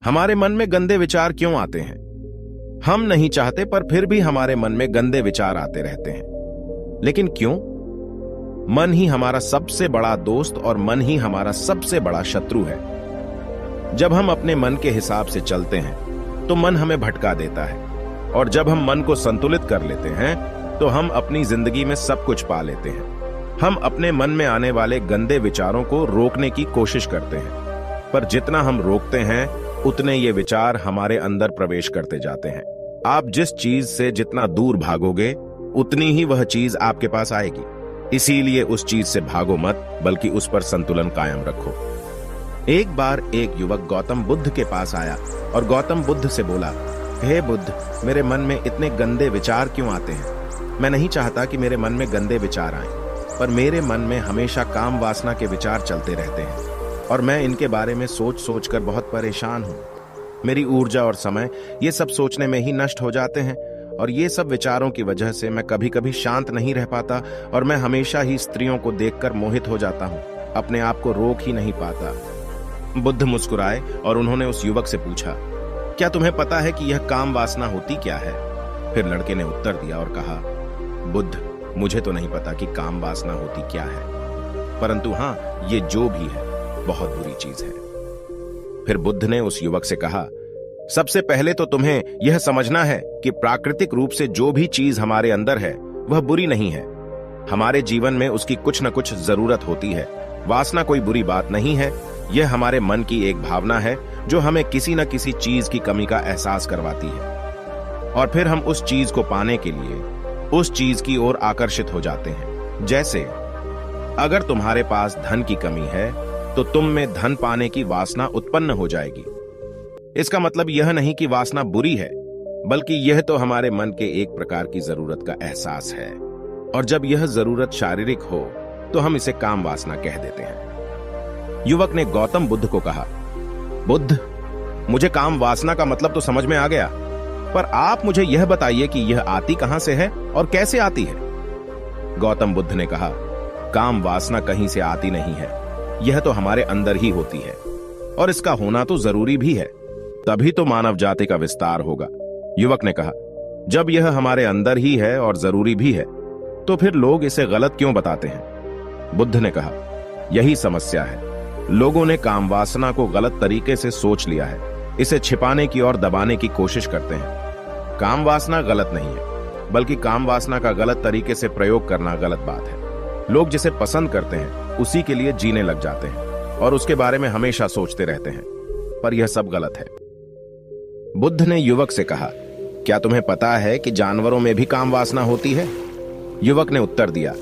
हमारे मन में गंदे विचार क्यों आते हैं? हम नहीं चाहते पर फिर भी हमारे मन में गंदे विचार आते रहते हैं। लेकिन क्यों? मन ही हमारा सबसे बड़ा दोस्त और मन ही हमारा सबसे बड़ा शत्रु है। जब हम अपने मन के हिसाब से चलते हैं तो मन हमें भटका देता है, और जब हम मन को संतुलित कर लेते हैं तो हम अपनी जिंदगी में सब कुछ पा लेते हैं। हम अपने मन में आने वाले गंदे विचारों को रोकने की कोशिश करते हैं, पर जितना हम रोकते हैं उतने ये विचार हमारे अंदर प्रवेश करते जाते हैं। आप जिस चीज से जितना दूर भागोगे उतनी ही वह चीज आपके पास आएगी। इसीलिए उस चीज से भागो मत, बल्कि उस पर संतुलन कायम रखो। एक बार एक युवक गौतम बुद्ध के पास आया और गौतम बुद्ध से बोला, हे बुद्ध, मेरे मन में इतने गंदे विचार क्यों आते हैं? मैं नहीं चाहता कि मेरे मन में गंदे विचार आएं, पर मेरे मन में हमेशा काम वासना के विचार चलते रहते हैं और मैं इनके बारे में सोच सोच कर बहुत परेशान हूँ। मेरी ऊर्जा और समय ये सब सोचने में ही नष्ट हो जाते हैं, और ये सब विचारों की वजह से मैं कभी कभी शांत नहीं रह पाता और मैं हमेशा ही स्त्रियों को देखकर मोहित हो जाता हूँ, अपने आप को रोक ही नहीं पाता। बुद्ध मुस्कुराए और उन्होंने उस युवक से पूछा, क्या तुम्हें पता है कि यह काम वासना होती क्या है? फिर लड़के ने उत्तर दिया और कहा, बुद्ध, मुझे तो नहीं पता कि काम वासना होती क्या है, परंतु हाँ, ये जो भी है बहुत बुरी चीज है। फिर बुद्ध ने उस युवक से कहा, सबसे पहले तो तुम्हें यह समझना है कि प्राकृतिक रूप से जो भी चीज हमारे अंदर है वह बुरी नहीं है। हमारे जीवन में उसकी कुछ न कुछ जरूरत होती है। वासना कोई बुरी बात नहीं है, यह हमारे मन की एक भावना है जो हमें किसी न किसी चीज की कमी का एहसास करवाती है, और फिर हम उस चीज को पाने के लिए उस चीज की ओर आकर्षित हो जाते हैं। जैसे अगर तुम्हारे पास धन की कमी है तो तुम में धन पाने की वासना उत्पन्न हो जाएगी। इसका मतलब यह नहीं कि वासना बुरी है, बल्कि यह तो हमारे मन के एक प्रकार की जरूरत का एहसास है, और जब यह जरूरत शारीरिक हो तो हम इसे काम वासना कह देते हैं। युवक ने गौतम बुद्ध को कहा, बुद्ध, मुझे काम वासना का मतलब तो समझ में आ गया, पर आप मुझे यह बताइए कि यह आती कहां से है और कैसे आती है? गौतम बुद्ध ने कहा, काम वासना कहीं से आती नहीं है, यह तो हमारे अंदर ही होती है, और इसका होना तो जरूरी भी है, तभी तो मानव जाति का विस्तार होगा। युवक ने कहा, जब यह हमारे अंदर ही है और जरूरी भी है तो फिर लोग इसे गलत क्यों बताते हैं? बुद्ध ने कहा, यही समस्या है। लोगों ने काम वासना को गलत तरीके से सोच लिया है, इसे छिपाने की और दबाने की कोशिश करते हैं। काम वासना गलत नहीं है, बल्कि काम वासना का गलत तरीके से प्रयोग करना गलत बात है। लोग जिसे पसंद करते हैं उसी के लिए जीने लग जाते हैं और उसके बारे में हमेशा सोचते रहते हैं, पर यह सब गलत है। बुद्ध ने युवक से कहा, क्या तुम्हें पता है कि जानवरों में भी काम वासना होती है? युवक ने उत्तर दिया,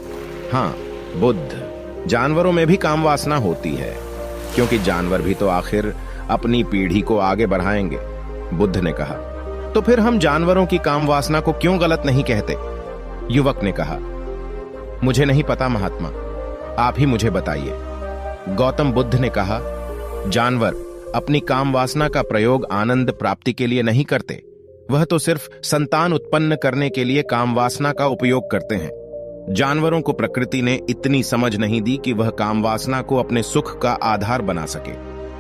हाँ बुद्ध, जानवरों में भी काम वासना होती है, क्योंकि जानवर भी तो आखिर अपनी पीढ़ी को आगे बढ़ाएंगे। बुद्ध ने कहा, तो फिर हम जानवरों की काम वासना को क्यों गलत नहीं कहते? युवक ने कहा, मुझे नहीं पता महात्मा, आप ही मुझे बताइए। गौतम बुद्ध ने कहा, जानवर अपनी काम वासना का प्रयोग आनंद प्राप्ति के लिए नहीं करते, वह तो सिर्फ संतान उत्पन्न करने के लिए काम वासना का उपयोग करते हैं। जानवरों को प्रकृति ने इतनी समझ नहीं दी कि वह काम वासना को अपने सुख का आधार बना सके,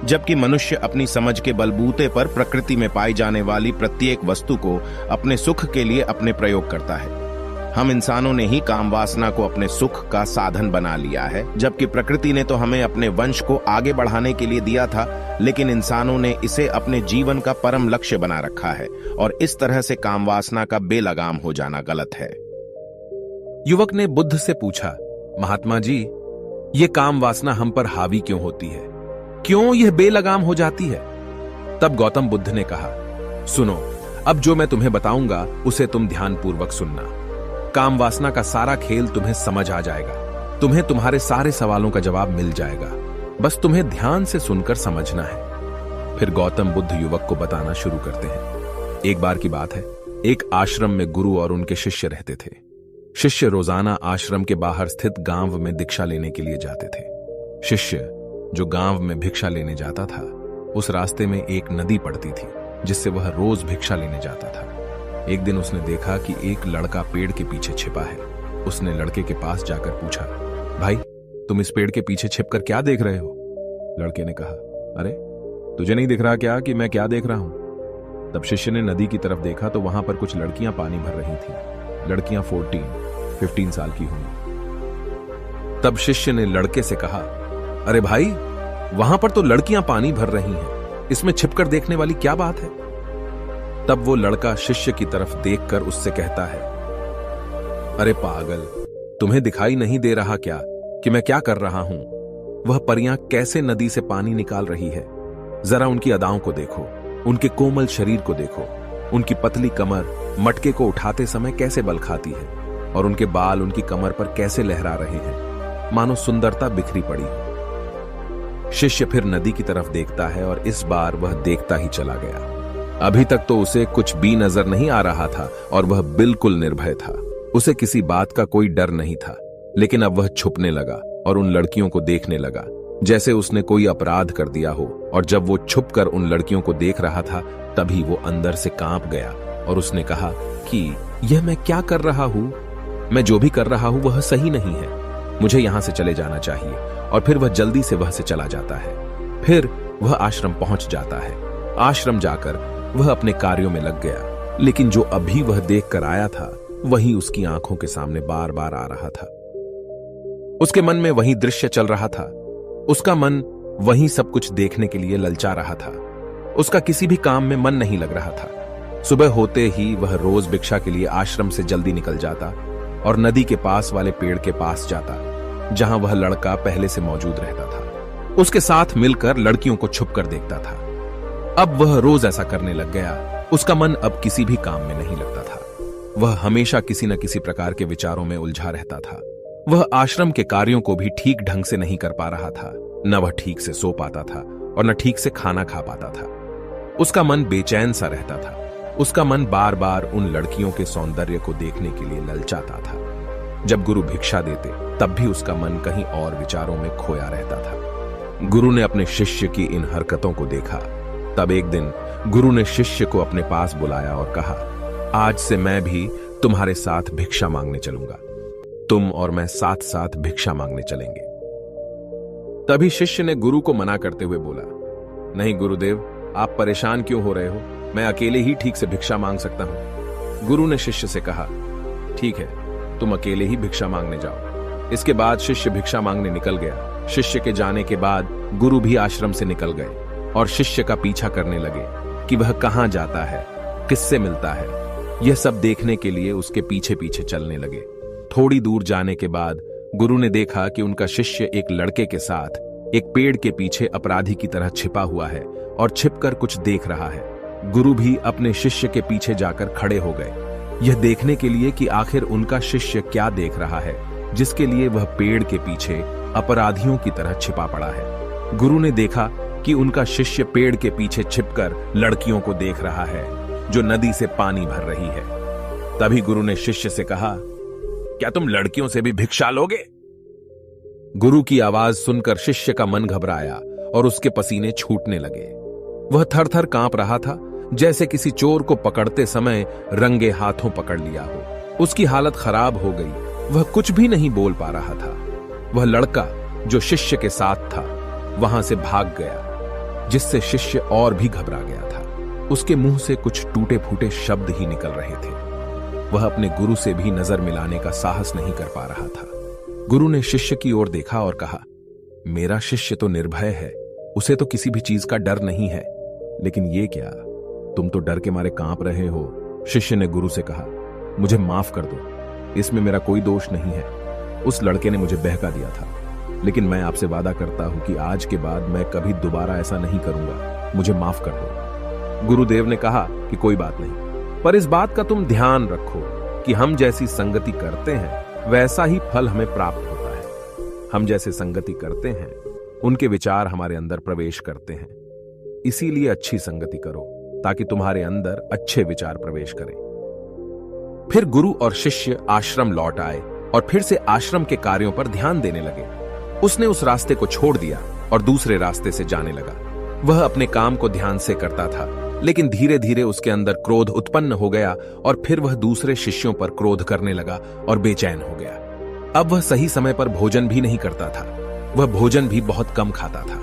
जबकि मनुष्य अपनी समझ के बलबूते पर प्रकृति में पाई जाने वाली प्रत्येक वस्तु को अपने सुख के लिए अपने प्रयोग करता है। हम इंसानों ने ही काम वासना को अपने सुख का साधन बना लिया है, जबकि प्रकृति ने तो हमें अपने वंश को आगे बढ़ाने के लिए दिया था, लेकिन इंसानों ने इसे अपने जीवन का परम लक्ष्य बना रखा है, और इस तरह से काम वासना का बेलगाम हो जाना गलत है। युवक ने बुद्ध से पूछा, महात्मा जी, ये काम वासना हम पर हावी क्यों होती है? क्यों यह बेलगाम हो जाती है? तब गौतम बुद्ध ने कहा, सुनो, अब जो मैं तुम्हें बताऊंगा उसे तुम ध्यानपूर्वक सुनना। काम वासना का सारा खेल तुम्हें समझ आ जाएगा, तुम्हें तुम्हारे सारे सवालों का जवाब मिल जाएगा, बस तुम्हें ध्यान से सुनकर समझना है। फिर गौतम बुद्ध युवक को बताना शुरू करते हैं। एक बार की बात है, एक आश्रम में गुरु और उनके शिष्य रहते थे। शिष्य रोजाना आश्रम के बाहर स्थित गांव में दीक्षा लेने के लिए जाते थे। शिष्य जो गांव में भिक्षा लेने जाता था, उस रास्ते में एक नदी पड़ती थी जिससे वह रोज भिक्षा लेने जाता था। एक दिन उसने देखा कि एक लड़का पेड़ के पीछे छिपा है। उसने लड़के के पास जाकर पूछा, भाई, तुम इस पेड़ के पीछे छिपकर क्या देख रहे हो? लड़के ने कहा, अरे तुझे नहीं दिख रहा क्या कि मैं क्या देख रहा हूं? तब शिष्य ने नदी की तरफ देखा तो वहां पर कुछ लड़कियां पानी भर रही थी। लड़कियां 14-15 साल की होंगी। तब शिष्य ने लड़के से कहा, अरे भाई, वहां पर तो लड़कियां पानी भर रही हैं, इसमें छिपकर देखने वाली क्या बात है? तब वो लड़का शिष्य की तरफ देखकर उससे कहता है, अरे पागल, तुम्हें दिखाई नहीं दे रहा क्या कि मैं क्या कर रहा हूं? वह परियां कैसे नदी से पानी निकाल रही है। जरा उनकी अदाओं को देखो, उनके कोमल शरीर को देखो, उनकी पतली कमर मटके को उठाते समय कैसे बल खाती है, और उनके बाल उनकी कमर पर कैसे लहरा रहे हैं, मानो सुंदरता बिखरी पड़ी हो। शिष्य फिर नदी की तरफ देखता है और इस बार वह देखता ही चला गया। अभी तक तो उसे कुछ भी नजर नहीं आ रहा था और वह बिल्कुल निर्भय था। उसे किसी बात का कोई डर नहीं था, लेकिन अब वह छुपने लगा और उन लड़कियों को देखने लगा जैसे उसने कोई अपराध कर दिया हो। और जब वो छुपकर उन लड़कियों को देख रहा था तभी वो अंदर से कांप गया और उसने कहा कि यह मैं क्या कर रहा हूं? मैं जो भी कर रहा हूं वह सही नहीं है, मुझे यहां से चले जाना चाहिए। और फिर वह जल्दी से वह से चला जाता है। फिर वह आश्रम पहुंच जाता है। आश्रम जाकर वह अपने कार्यों में लग गया, लेकिन जो अभी वह देख कर आया था वही उसकी आंखों के सामने बार बार आ रहा था। उसके मन में वही दृश्य चल रहा था। उसका मन वही सब कुछ देखने के लिए ललचा रहा था। उसका किसी भी काम में मन नहीं लग रहा था। सुबह होते ही वह रोज भिक्षा के लिए आश्रम से जल्दी निकल जाता और नदी के पास वाले पेड़ के पास जाता जहां वह लड़का पहले से मौजूद रहता था। उसके साथ मिलकर लड़कियों को छुपकर देखता था। अब वह रोज ऐसा करने लग गया। उसका मन अब किसी भी काम में नहीं लगता था। वह हमेशा किसी न किसी प्रकार के विचारों में उलझा रहता था। वह आश्रम के कार्यों को भी ठीक ढंग से नहीं कर पा रहा था। न वह ठीक से सो पाता था और न ठीक से खाना खा पाता था। उसका मन बेचैन सा रहता था। उसका मन बार बार उन लड़कियों के सौंदर्य को देखने के लिए ललचाता था। जब गुरु भिक्षा देते तब भी उसका मन कहीं और विचारों में खोया रहता था। गुरु ने अपने शिष्य की इन हरकतों को देखा। तब एक दिन गुरु ने शिष्य को अपने पास बुलाया और कहा, आज से मैं भी तुम्हारे साथ भिक्षा मांगने चलूंगा। तुम और मैं साथ साथ भिक्षा मांगने चलेंगे। तभी शिष्य ने गुरु को मना करते हुए बोला, नहीं गुरुदेव, आप परेशान क्यों हो रहे हो? मैं अकेले ही ठीक से भिक्षा मांग सकता हूं। गुरु ने शिष्य से कहा, ठीक है, तुम अकेले ही भिक्षा मांगने जाओ। इसके बाद शिष्य भिक्षा मांगने निकल गया। शिष्य के जाने के बाद गुरु भी आश्रम से निकल गए और शिष्य का पीछा करने लगे कि वह कहां जाता है, किससे मिलता है। यह सब देखने के लिए उसके पीछे पीछे चलने लगे। थोड़ी दूर जाने के बाद गुरु ने देखा कि उनका शिष्य एक लड़के के साथ एक पेड़ के पीछे अपराधी की तरह छिपा हुआ है और छिपकर कुछ देख रहा है। गुरु भी अपने शिष्य के पीछे जाकर खड़े हो गए, यह देखने के लिए कि आखिर उनका शिष्य क्या देख रहा है जिसके लिए वह पेड़ के पीछे अपराधियों की तरह छिपा पड़ा है। गुरु ने देखा कि उनका शिष्य पेड़ के पीछे छिपकर लड़कियों को देख रहा है जो नदी से पानी भर रही है। तभी गुरु ने शिष्य से कहा, क्या तुम लड़कियों से भी भिक्षा लोगे? गुरु की आवाज सुनकर शिष्य का मन घबराया और उसके पसीने छूटने लगे। वह थर थर कांप रहा था, जैसे किसी चोर को पकड़ते समय रंगे हाथों पकड़ लिया हो। उसकी हालत खराब हो गई। वह कुछ भी नहीं बोल पा रहा था। वह लड़का जो शिष्य के साथ था वहां से भाग गया, जिससे शिष्य और भी घबरा गया था। उसके मुंह से कुछ टूटे फूटे शब्द ही निकल रहे थे। वह अपने गुरु से भी नजर मिलाने का साहस नहीं कर पा रहा था। गुरु ने शिष्य की ओर देखा और कहा, मेरा शिष्य तो निर्भय है, उसे तो किसी भी चीज का डर नहीं है, लेकिन ये क्या, तुम तो डर के मारे कांप रहे हो। शिष्य ने गुरु से कहा, मुझे माफ कर दो, इसमें मेरा कोई दोष नहीं है। उस लड़के ने मुझे बहका दिया था, लेकिन मैं आपसे वादा करता हूं कि आज के बाद मैं कभी दोबारा ऐसा नहीं करूंगा। मुझे माफ कर दो। गुरुदेव ने कहा कि कोई बात नहीं, पर इस बात का तुम ध्यान रखो कि हम जैसी संगति करते हैं वैसा ही फल हमें प्राप्त होता है। हम जैसे संगति करते हैं उनके विचार हमारे अंदर प्रवेश करते हैं। इसीलिए अच्छी संगति करो ताकि तुम्हारे अंदर अच्छे विचार प्रवेश करें। फिर गुरु और शिष्य आश्रम लौट आए और फिर से आश्रम के कार्यों पर ध्यान देने लगे। उसने उस रास्ते को छोड़ दिया और दूसरे रास्ते से जाने लगा। वह अपने काम को ध्यान से करता था, लेकिन धीरे धीरे उसके अंदर क्रोध उत्पन्न हो गया और फिर वह दूसरे शिष्यों पर क्रोध करने लगा और बेचैन हो गया। अब वह सही समय पर भोजन भी नहीं करता था। वह भोजन भी बहुत कम खाता था।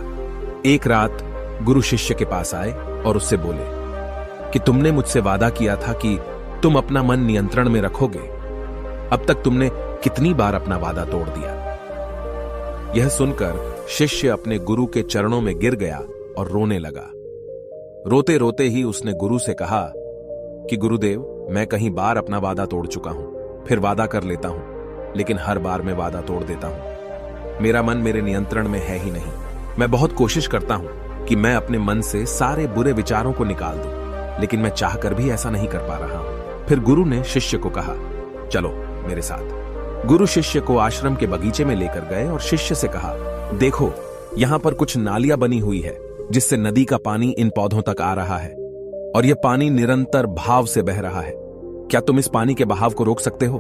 एक रात गुरु शिष्य के पास आए और उससे बोले कि तुमने मुझसे वादा किया था कि तुम अपना मन नियंत्रण में रखोगे। अब तक तुमने कितनी बार अपना वादा तोड़ दिया। यह सुनकर शिष्य अपने गुरु के चरणों में गिर गया और रोने लगा। रोते रोते ही उसने गुरु से कहा कि गुरुदेव, मैं कई बार अपना वादा तोड़ चुका हूं, फिर वादा कर लेता हूं, लेकिन हर बार मैं वादा तोड़ देता हूं। मेरा मन मेरे नियंत्रण में है ही नहीं। मैं बहुत कोशिश करता हूं कि मैं अपने मन से सारे बुरे विचारों को निकाल दूं, लेकिन मैं चाहकर भी ऐसा नहीं कर पा रहा हूं। फिर गुरु ने शिष्य को कहा, चलो मेरे साथ। गुरु शिष्य को आश्रम के बगीचे में लेकर गए और शिष्य से कहा, देखो यहां पर कुछ नालियां बनी हुई है जिससे नदी का पानी इन पौधों तक आ रहा है, और यह पानी निरंतर भाव से बह रहा है। क्या तुम इस पानी के बहाव को रोक सकते हो?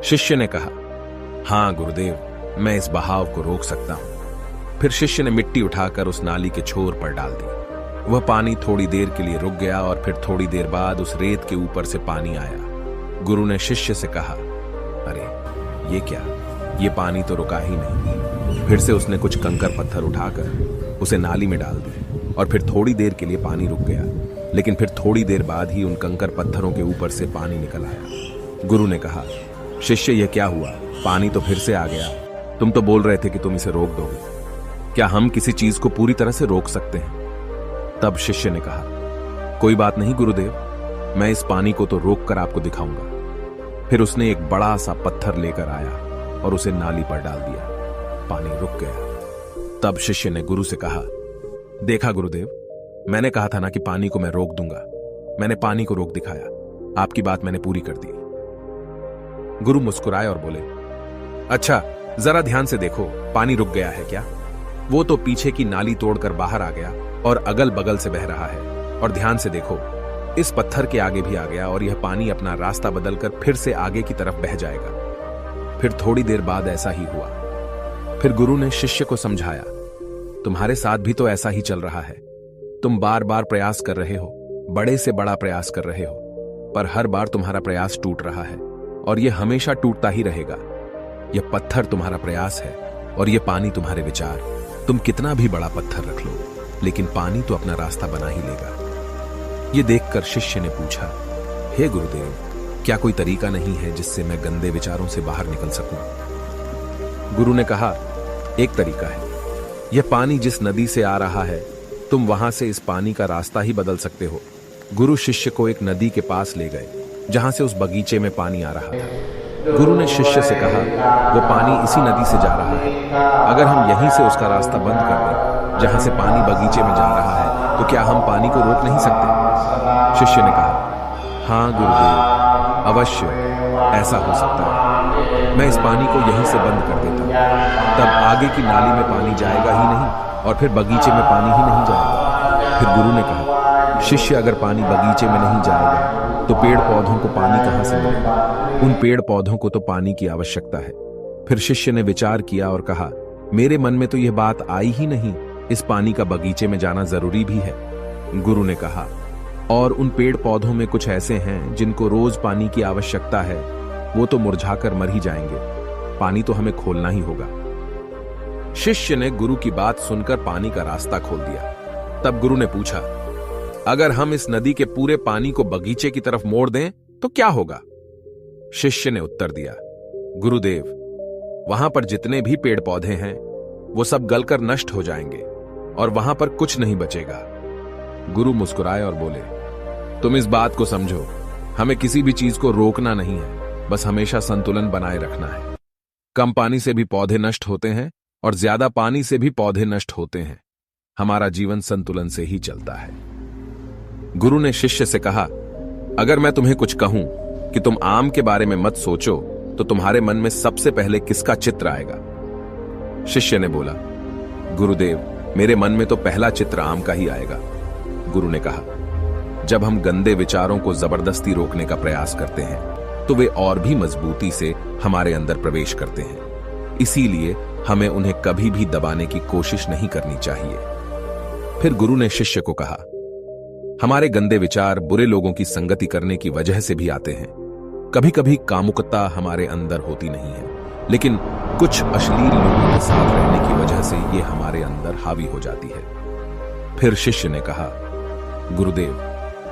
शिष्य ने कहा, हां गुरुदेव, मैं इस बहाव को रोक सकता हूं। फिर शिष्य ने मिट्टी उठाकर उस नाली के छोर पर डाल दी। वह पानी थोड़ी देर के लिए रुक गया और फिर थोड़ी देर बाद उस रेत के ऊपर से पानी आया। गुरु ने शिष्य से कहा, अरे ये क्या, ये पानी तो रुका ही नहीं। फिर से उसने कुछ कंकर पत्थर उठाकर उसे नाली में डाल दी और फिर थोड़ी देर के लिए पानी रुक गया, लेकिन फिर थोड़ी देर बाद ही उन कंकर पत्थरों के ऊपर से पानी निकल आया। गुरु ने कहा, शिष्य यह क्या हुआ? पानी तो फिर से आ गया। तुम तो बोल रहे थे कि तुम इसे रोक दोगे। क्या हम किसी चीज को पूरी तरह से रोक सकते हैं? तब शिष्य ने कहा, कोई बात नहीं गुरुदेव, मैं इस पानी को तो रोक कर आपको दिखाऊंगा। फिर उसने एक बड़ा सा पत्थर लेकर आया और उसे नाली पर डाल दिया। पानी रुक गया। तब शिष्य ने गुरु से कहा, देखा गुरुदेव, मैंने कहा था ना कि पानी को मैं रोक दूंगा। मैंने पानी को रोक दिखाया। आपकी बात मैंने पूरी कर दी। गुरु मुस्कुराए और बोले, अच्छा जरा ध्यान से देखो, पानी रुक गया है क्या? वो तो पीछे की नाली तोड़कर बाहर आ गया और अगल बगल से बह रहा है। और ध्यान से देखो, इस पत्थर के आगे भी आ गया और यह पानी अपना रास्ता बदलकर फिर से आगे की तरफ बह जाएगा। फिर थोड़ी देर बाद ऐसा ही हुआ। फिर गुरु ने शिष्य को समझाया, तुम्हारे साथ भी तो ऐसा ही चल रहा है। तुम बार बार प्रयास कर रहे हो, बड़े से बड़ा प्रयास कर रहे हो, पर हर बार तुम्हारा प्रयास टूट रहा है और यह हमेशा टूटता ही रहेगा। यह पत्थर तुम्हारा प्रयास है और यह पानी तुम्हारे विचार। तुम कितना भी बड़ा पत्थर रख लो, लेकिन पानी तो अपना रास्ता बना ही लेगा। यह देखकर शिष्य ने पूछा, हे गुरुदेव, क्या कोई तरीका नहीं है जिससे मैं गंदे विचारों से बाहर निकल सकूं? गुरु ने कहा, एक तरीका है। यह पानी जिस नदी से आ रहा है, तुम वहां से इस पानी का रास्ता ही बदल सकते हो। गुरु शिष्य को एक नदी के पास ले गए जहां से उस बगीचे में पानी आ रहा था। गुरु ने शिष्य से कहा, वो पानी इसी नदी से जा रहा है। अगर हम यहीं से उसका रास्ता बंद कर दें जहां से पानी बगीचे में जा रहा है, तो क्या हम पानी को रोक नहीं सकते? शिष्य ने कहा, हाँ गुरुदेव, अवश्य ऐसा हो सकता है। मैं इस पानी को यहीं से बंद कर देता हूं। तब आगे की नाली में पानी जाएगा ही नहीं और फिर बगीचे में पानी ही नहीं जाएगा। फिर गुरु ने कहा, शिष्य अगर पानी बगीचे में नहीं जाएगा तो पेड़ पौधों को पानी कहां से मिलेगा? उन पेड़ पौधों को तो पानी की आवश्यकता है। फिर शिष्य ने विचार किया और कहा, मेरे मन में तो यह बात आई ही नहीं, इस पानी का बगीचे में जाना जरूरी भी है। गुरु ने कहा, और उन पेड़ पौधों में कुछ ऐसे हैं जिनको रोज पानी की आवश्यकता है, वो तो मुरझाकर मर ही जाएंगे। पानी तो हमें खोलना ही होगा। शिष्य ने गुरु की बात सुनकर पानी का रास्ता खोल दिया। तब गुरु ने पूछा, अगर हम इस नदी के पूरे पानी को बगीचे की तरफ मोड़ दें तो क्या होगा? शिष्य ने उत्तर दिया, गुरुदेव, वहां पर जितने भी पेड़ पौधे हैं वो सब गलकर नष्ट हो जाएंगे और वहां पर कुछ नहीं बचेगा। गुरु मुस्कुराए और बोले, तुम इस बात को समझो, हमें किसी भी चीज को रोकना नहीं है, बस हमेशा संतुलन बनाए रखना है। कम पानी से भी पौधे नष्ट होते हैं और ज्यादा पानी से भी पौधे नष्ट होते हैं। हमारा जीवन संतुलन से ही चलता है। गुरु ने शिष्य से कहा, अगर मैं तुम्हें कुछ कहूं कि तुम आम के बारे में मत सोचो, तो तुम्हारे मन में सबसे पहले किसका चित्र आएगा? शिष्य ने बोला, गुरुदेव, मेरे मन में तो पहला चित्र आम का ही आएगा। गुरु ने कहा, जब हम गंदे विचारों को जबरदस्ती रोकने का प्रयास करते हैं तो वे और भी मजबूती से हमारे अंदर प्रवेश करते हैं। इसीलिए हमें उन्हें कभी भी दबाने की कोशिश नहीं करनी चाहिए। फिर गुरु ने शिष्य को कहा, हमारे गंदे विचार बुरे लोगों की संगति करने की वजह से भी आते हैं। कभी कभी कामुकता हमारे अंदर होती नहीं है, लेकिन कुछ अश्लील लोगों के साथ रहने की वजह से ये हमारे अंदर हावी हो जाती है। फिर शिष्य ने कहा, गुरुदेव,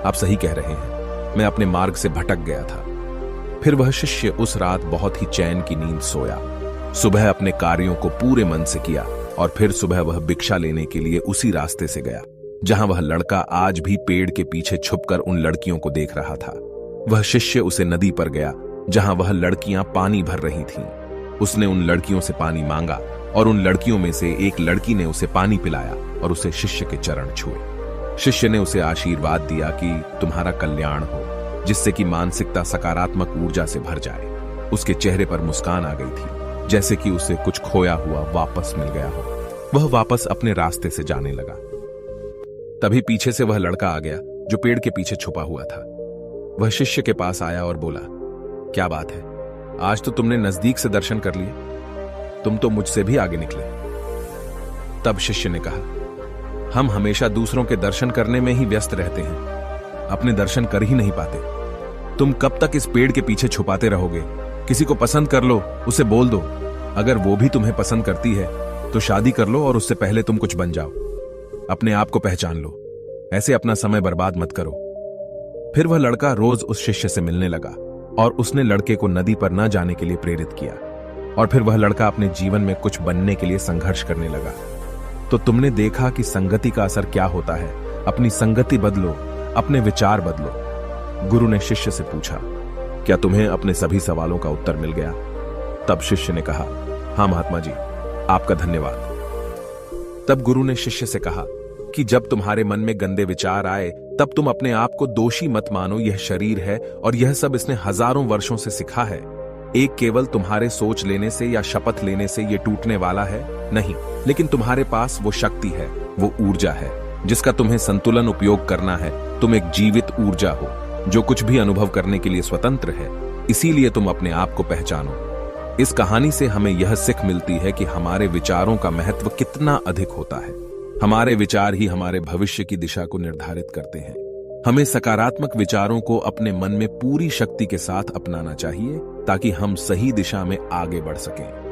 आप सही कह रहे हैं, मैं अपने मार्ग से भटक गया था। फिर वह शिष्य उस रात बहुत ही चैन की नींद सोया। सुबह अपने कार्यों को पूरे मन से किया और फिर सुबह वह भिक्षा लेने के लिए उसी रास्ते से गया जहां वह लड़का आज भी पेड़ के पीछे छुपकर उन लड़कियों को देख रहा था। वह शिष्य उसे नदी पर गया जहां वह लड़कियां पानी भर रही थीं। उसने उन लड़कियों से पानी मांगा और उन लड़कियों में से एक लड़की ने उसे पानी पिलाया और उसे शिष्य के चरण छुए। शिष्य ने उसे आशीर्वाद दिया कि तुम्हारा कल्याण हो, जिससे कि मानसिकता सकारात्मक ऊर्जा से भर जाए। उसके चेहरे पर मुस्कान आ गई थी, जैसे कि उसे कुछ खोया हुआ वापस मिल गया हो। वह वापस अपने रास्ते से जाने लगा। तभी पीछे से वह लड़का आ गया जो पेड़ के पीछे छुपा हुआ था। वह शिष्य के पास आया और बोला, क्या बात है, आज तो तुमने नजदीक से दर्शन कर लिए, तुम तो मुझसे भी आगे निकले। तब शिष्य ने कहा, हम हमेशा दूसरों के दर्शन करने में ही व्यस्त रहते हैं, अपने दर्शन कर ही नहीं पाते। तुम कब तक इस पेड़ के पीछे छुपाते रहोगे? किसी को पसंद कर लो, उसे बोल दो। अगर वो भी तुम्हें पसंद करती है तो शादी कर लो और उससे पहले तुम कुछ बन जाओ। अपने आप को पहचान लो, ऐसे अपना समय बर्बाद मत करो। फिर वह लड़का रोज उस शिष्य से मिलने लगा और उसने लड़के को नदी पर न जाने के लिए प्रेरित किया। और फिर वह लड़का अपने जीवन में कुछ बनने के लिए संघर्ष करने लगा। तो तुमने देखा कि संगति का असर क्या होता है। अपनी संगति बदलो, अपने विचार बदलो। गुरु ने शिष्य से पूछा, क्या तुम्हें अपने सभी सवालों का उत्तर मिल गया? तब शिष्य ने कहा, हाँ महात्मा जी, आपका धन्यवाद। तब गुरु ने शिष्य से कहा कि जब तुम्हारे मन में गंदे विचार आए तब तुम अपने आप को दोषी मत मानो। यह शरीर है और यह सब इसने हजारों वर्षों से सीखा है। एक केवल तुम्हारे सोच लेने से या शपथ लेने से यह टूटने वाला है नहीं, लेकिन तुम्हारे पास वो शक्ति है, वो ऊर्जा है जिसका तुम्हें संतुलन उपयोग करना है। तुम एक जीवित ऊर्जा हो जो कुछ भी अनुभव करने के लिए स्वतंत्र है। इसीलिए तुम अपने आप को पहचानो। इस कहानी से हमें यह सीख मिलती है कि हमारे विचारों का महत्व कितना अधिक होता है। हमारे विचार ही हमारे भविष्य की दिशा को निर्धारित करते हैं। हमें सकारात्मक विचारों को अपने मन में पूरी शक्ति के साथ अपनाना चाहिए ताकि हम सही दिशा में आगे बढ़ सकें।